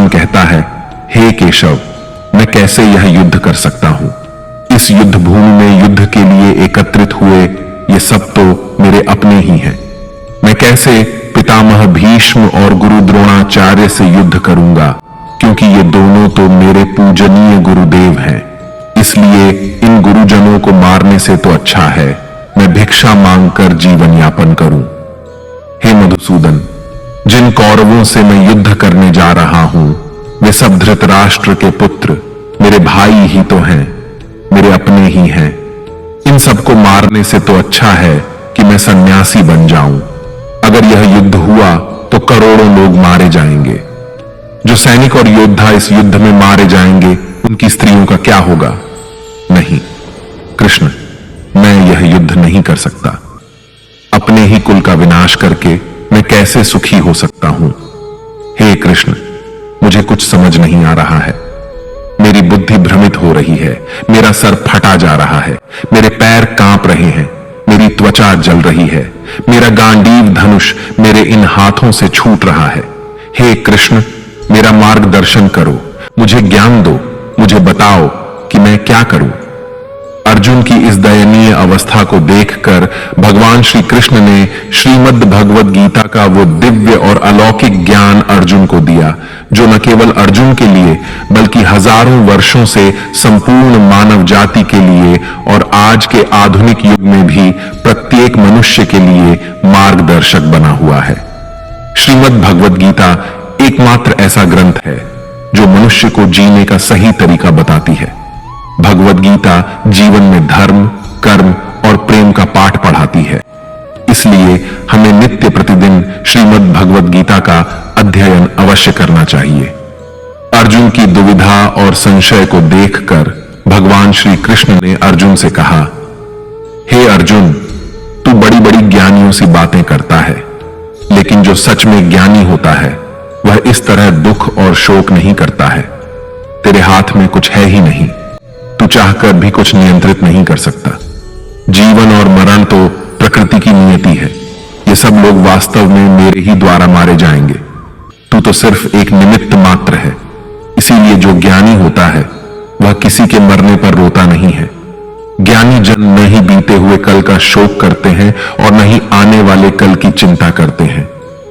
कहता है, हे केशव, मैं कैसे यह युद्ध कर सकता हूं? इस युद्ध भूमि में युद्ध के लिए एकत्रित हुए ये सब तो मेरे अपने ही हैं। मैं कैसे पितामह भीष्म और गुरु द्रोणाचार्य से युद्ध करूंगा, क्योंकि ये दोनों तो मेरे पूजनीय गुरुदेव हैं। इसलिए इन गुरुजनों को मारने से तो अच्छा है मैं भिक्षा मांगकर जीवन यापन करूं। हे मधुसूदन, जिन कौरवों से मैं युद्ध करने जा रहा हूं वे सब धृतराष्ट्र के पुत्र मेरे भाई ही तो हैं, मेरे अपने ही हैं। इन सबको मारने से तो अच्छा है कि मैं सन्यासी बन जाऊं। अगर यह युद्ध हुआ तो करोड़ों लोग मारे जाएंगे। जो सैनिक और योद्धा इस युद्ध में मारे जाएंगे उनकी स्त्रियों का क्या होगा? नहीं कृष्ण, मैं यह युद्ध नहीं कर सकता। अपने ही कुल का विनाश करके मैं कैसे सुखी हो सकता हूं? हे कृष्ण, मुझे कुछ समझ नहीं आ रहा है। मेरी बुद्धि भ्रमित हो रही है, मेरा सर फटा जा रहा है, मेरे पैर कांप रहे हैं, मेरी त्वचा जल रही है, मेरा गांडीव धनुष मेरे इन हाथों से छूट रहा है। हे कृष्ण, मेरा मार्गदर्शन करो, मुझे ज्ञान दो, मुझे बताओ कि मैं क्या करूं। अर्जुन की इस दयनीय अवस्था को देखकर भगवान श्री कृष्ण ने श्रीमद् भगवद गीता का वो दिव्य और अलौकिक ज्ञान अर्जुन को दिया, जो न केवल अर्जुन के लिए बल्कि हजारों वर्षों से संपूर्ण मानव जाति के लिए और आज के आधुनिक युग में भी प्रत्येक मनुष्य के लिए मार्गदर्शक बना हुआ है। श्रीमद् भगवद गीता एकमात्र ऐसा ग्रंथ है जो मनुष्य को जीने का सही तरीका बताती है। भगवद गीता जीवन में धर्म, कर्म और प्रेम का पाठ पढ़ाती है। इसलिए हमें नित्य प्रतिदिन श्रीमद् भगवद गीता का अध्ययन अवश्य करना चाहिए। अर्जुन की दुविधा और संशय को देखकर भगवान श्री कृष्ण ने अर्जुन से कहा, हे अर्जुन, तू बड़ी बड़ी ज्ञानियों सी बातें करता है, लेकिन जो सच में ज्ञानी होता है वह इस तरह दुख और शोक नहीं करता है। तेरे हाथ में कुछ है ही नहीं, तू चाहकर भी कुछ नियंत्रित नहीं कर सकता। जीवन और मरण तो प्रकृति की नियति है। ये सब लोग वास्तव में मेरे ही द्वारा मारे जाएंगे। तू तो सिर्फ एक निमित्त मात्र है। इसीलिए जो ज्ञानी होता है वह किसी के मरने पर रोता नहीं है। ज्ञानी जन न ही बीते हुए कल का शोक करते हैं और न ही आने वाले कल की चिंता करते हैं।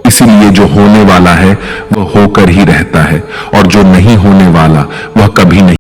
इसीलिए जो होने वाला है वह होकर ही रहता है और जो नहीं होने वाला वह कभी नहीं